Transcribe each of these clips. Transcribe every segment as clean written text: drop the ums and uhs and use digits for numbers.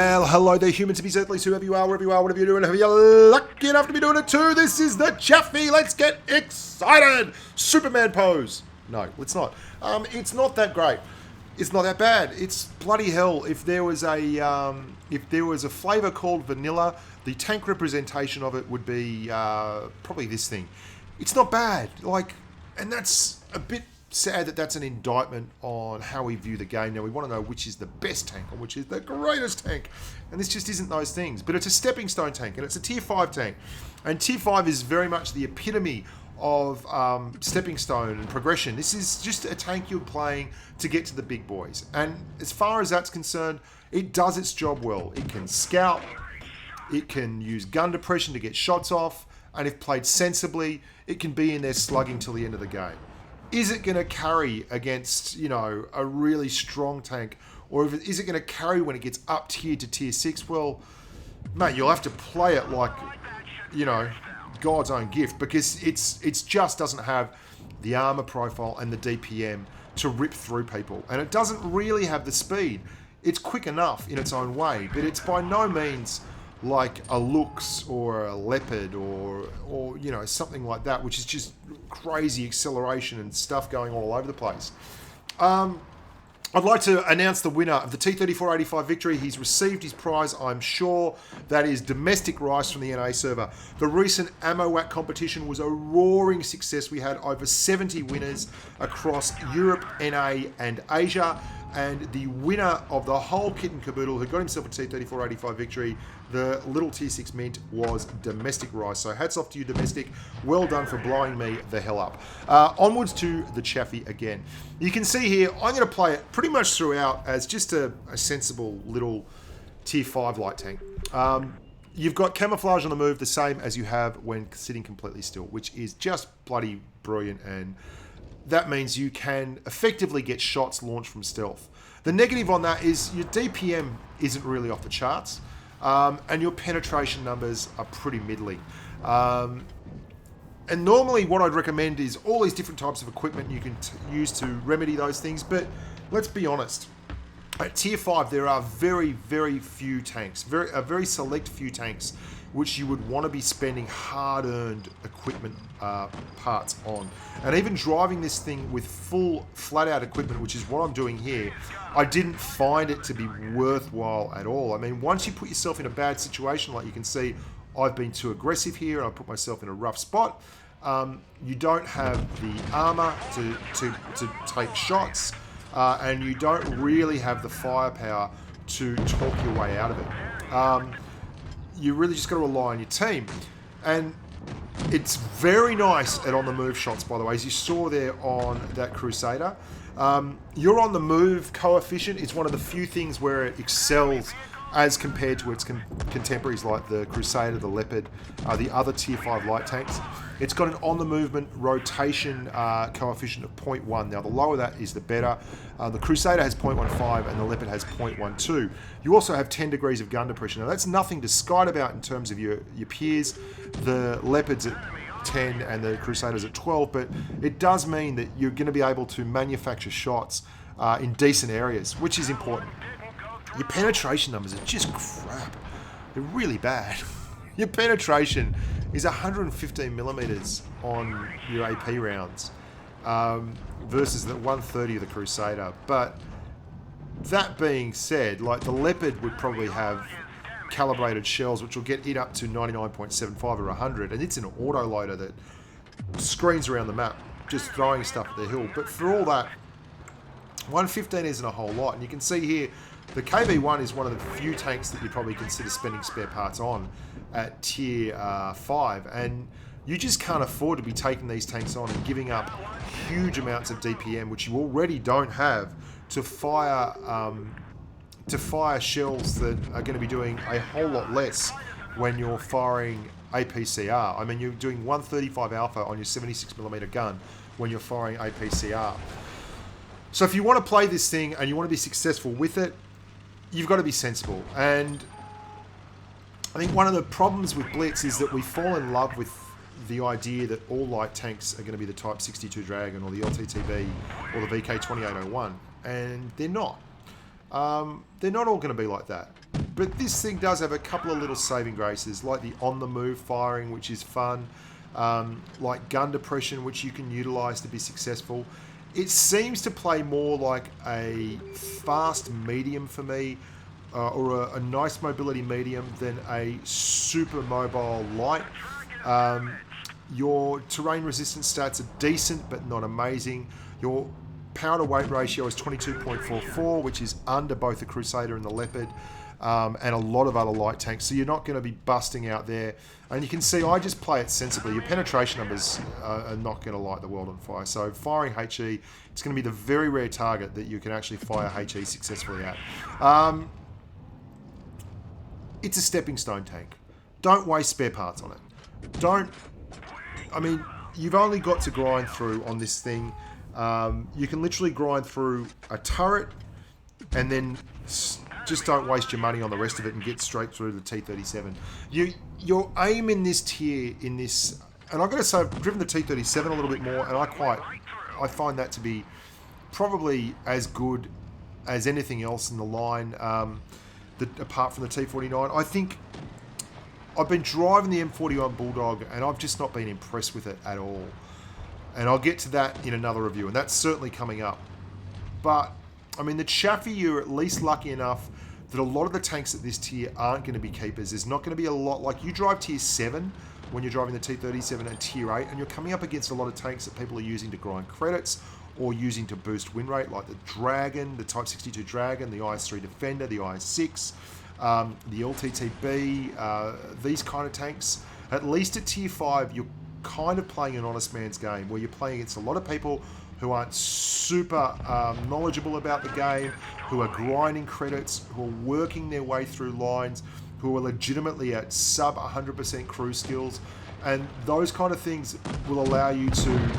Well, hello there, humans, to be earthlies, whoever you are, wherever you are, whatever you're doing, whoever you're lucky enough to be doing it too. This is the Chaffee. Let's get excited. Superman pose. No, it's not. It's not that great. It's not that bad. It's bloody hell. If there was a flavour called vanilla, the tank representation of it would be probably this thing. It's not bad. And that's a bit sad that that's an indictment on how we view the game. Now, we want to know which is the best tank and which is the greatest tank. And this just isn't those things. But it's a stepping stone tank, and it's a tier 5 tank. And tier 5 is very much the epitome of stepping stone and progression. This is just a tank you're playing to get to the big boys. And as far as that's concerned, it does its job well. It can scout, it can use gun depression to get shots off, and if played sensibly, it can be in there slugging till the end of the game. Is it going to carry against, a really strong tank? Or is it going to carry when it gets up tiered to tier 6? Well, mate, you'll have to play it like, God's own gift, because it's just doesn't have the armor profile and the DPM to rip through people. And it doesn't really have the speed. It's quick enough in its own way, but it's by no means like a Lux or a Leopard or something like that, which is just crazy acceleration and stuff going all over the place. I'd like to announce the winner of the T3485 victory. He's received his prize, I'm sure. That is Domestic Rice from the NA server. The recent Ammo Whack competition was a roaring success. We had over 70 winners across Europe, NA, and Asia. And the winner of the whole kit and caboodle, who got himself a T3485 victory, the little tier 6 mint, was Domestic Rice. So hats off to you, Domestic. Well done for blowing me the hell up. Onwards to the Chaffee again. You can see here, I'm going to play it pretty much throughout as just a sensible little tier 5 light tank. You've got camouflage on the move, the same as you have when sitting completely still, which is just bloody brilliant, and that means you can effectively get shots launched from stealth. The negative on that is your DPM isn't really off the charts, and your penetration numbers are pretty middling. And normally what I'd recommend is all these different types of equipment you can use to remedy those things, but let's be honest. At tier 5, there are very, very few tanks, a very select few tanks, which you would want to be spending hard-earned equipment parts on. And even driving this thing with full, flat-out equipment, which is what I'm doing here, I didn't find it to be worthwhile at all. I mean, once you put yourself in a bad situation, like you can see, I've been too aggressive here, and I put myself in a rough spot. You don't have the armor to take shots, and you don't really have the firepower to talk your way out of it. You really just got to rely on your team. And it's very nice at on-the-move shots, by the way, as you saw there on that Crusader. Your on-the-move coefficient is one of the few things where it excels as compared to its contemporaries like the Crusader, the Leopard, the other tier 5 light tanks. It's got an on-the-movement rotation coefficient of 0.1. Now, the lower that is, the better. The Crusader has 0.15 and the Leopard has 0.12. You also have 10 degrees of gun depression. Now, that's nothing to skite about in terms of your peers. The Leopard's at 10 and the Crusader's at 12, but it does mean that you're going to be able to manufacture shots in decent areas, which is important. Your penetration numbers are just crap. They're really bad. Your penetration is 115 millimeters on your AP rounds versus the 130 of the Crusader. But that being said, like the Leopard would probably have calibrated shells which will get it up to 99.75 or 100, and it's an autoloader that screens around the map, just throwing stuff at the hill. But for all that, 115 isn't a whole lot, and you can see here the KV-1 is one of the few tanks that you'd probably consider spending spare parts on at tier 5, and you just can't afford to be taking these tanks on and giving up huge amounts of DPM, which you already don't have, to fire shells that are going to be doing a whole lot less when you're firing APCR. I mean, you're doing 135 alpha on your 76mm gun when you're firing APCR. So if you want to play this thing and you want to be successful with it, you've got to be sensible. And I think one of the problems with Blitz is that we fall in love with the idea that all light tanks are going to be the Type 62 Dragon or the LTTB or the VK2801, and they're not. They're not all going to be like that. But this thing does have a couple of little saving graces, like the on-the-move firing, which is fun, like gun depression, which you can utilize to be successful. It seems to play more like a fast medium for me, or a nice mobility medium than a super mobile light. Your terrain resistance stats are decent, but not amazing. Your power to weight ratio is 22.44, which is under both the Crusader and the Leopard, and a lot of other light tanks. So you're not going to be busting out there. And you can see I just play it sensibly. Your penetration numbers are not going to light the world on fire. So firing HE, it's going to be the very rare target that you can actually fire HE successfully at. It's a stepping stone tank. Don't waste spare parts on it. You've only got to grind through on this thing. You can literally grind through a turret and then just don't waste your money on the rest of it and get straight through the T-37. Your aim in this tier, and I've got to say I've driven the T-37 a little bit more, and I find that to be probably as good as anything else in the line, apart from the T-49. I think I've been driving the M41 Bulldog, and I've just not been impressed with it at all. And I'll get to that in another review, and that's certainly coming up. But, the Chaffee, you're at least lucky enough that a lot of the tanks at this tier aren't going to be keepers. There's not going to be a lot, like you drive tier 7 when you're driving the T-37 and tier 8, and you're coming up against a lot of tanks that people are using to grind credits or using to boost win rate, like the Dragon, the Type 62 Dragon, the IS-3 Defender, the IS-6, the LTTB, these kind of tanks. At least at tier 5, you're kind of playing an honest man's game, where you're playing against a lot of people who aren't super knowledgeable about the game, who are grinding credits, who are working their way through lines, who are legitimately at sub 100% crew skills, and those kind of things will allow you to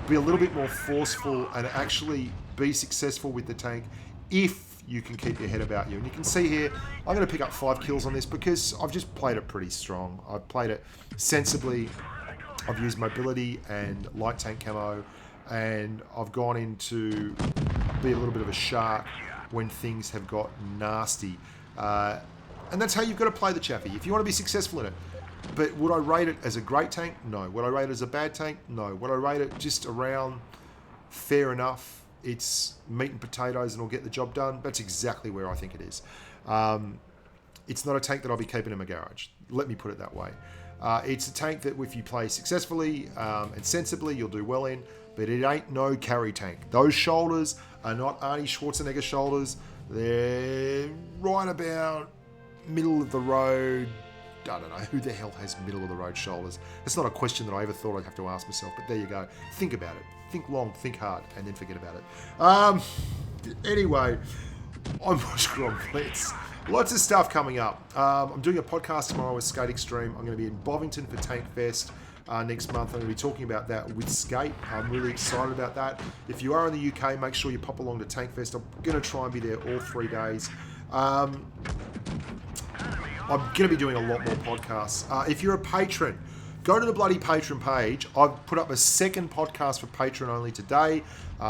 be a little bit more forceful and actually be successful with the tank if you can keep your head about you. And you can see here, I'm going to pick up 5 kills on this because I've just played it pretty strong. I've played it sensibly. I've used mobility and light tank camo, and I've gone in to be a little bit of a shark when things have got nasty. And that's how you've got to play the Chaffee if you want to be successful in it. But would I rate it as a great tank? No. Would I rate it as a bad tank? No. Would I rate it just around fair enough? It's meat and potatoes and it'll get the job done. That's exactly where I think it is. It's not a tank that I'll be keeping in my garage. Let me put it that way. It's a tank that if you play successfully and sensibly, you'll do well in, but it ain't no carry tank. Those shoulders are not Arnie Schwarzenegger shoulders. They're right about middle of the road. I don't know who the hell has middle of the road shoulders. It's not a question that I ever thought I'd have to ask myself, but there you go. Think about it. Think long, think hard, and then forget about it. Anyway, I'm Bushka on Blitz. Lots of stuff coming up. I'm doing a podcast tomorrow with Skate Extreme. I'm going to be in Bovington for Tank Fest next month. I'm going to be talking about that with Skate. I'm really excited about that. If you are in the UK, make sure you pop along to Tank Fest. I'm going to try and be there all 3 days. I'm going to be doing a lot more podcasts. If you're a patron, go to the bloody Patreon page. I've put up a second podcast for Patreon only today.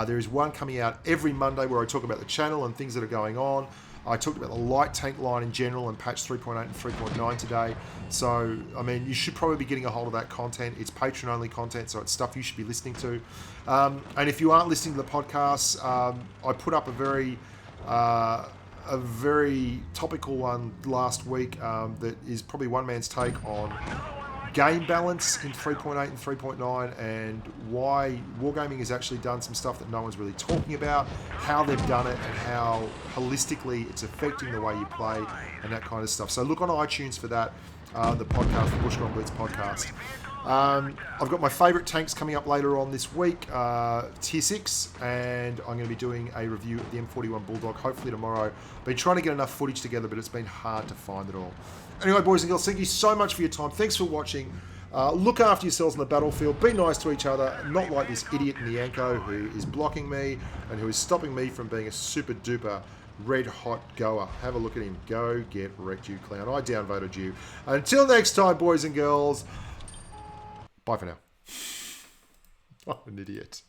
There is one coming out every Monday where I talk about the channel and things that are going on. I talked about the light tank line in general and patch 3.8 and 3.9 today. So, you should probably be getting a hold of that content. It's Patreon only content, so it's stuff you should be listening to. And if you aren't listening to the podcasts, I put up a very topical one last week that is probably one man's take on game balance in 3.8 and 3.9 and why Wargaming has actually done some stuff that no one's really talking about, how they've done it and how holistically it's affecting the way you play and that kind of stuff. So look on iTunes for that, the podcast, the Bushka on Blitz podcast. I've got my favourite tanks coming up later on this week, Tier 6, and I'm going to be doing a review of the M41 Bulldog, hopefully tomorrow. Been trying to get enough footage together, but it's been hard to find it all. Anyway, boys and girls, thank you so much for your time. Thanks for watching. Look after yourselves on the battlefield. Be nice to each other, not like this idiot in the Yanko who is blocking me and who is stopping me from being a super duper red hot goer. Have a look at him. Go get wrecked, you clown. I downvoted you. Until next time, boys and girls. Bye for now. I'm an idiot.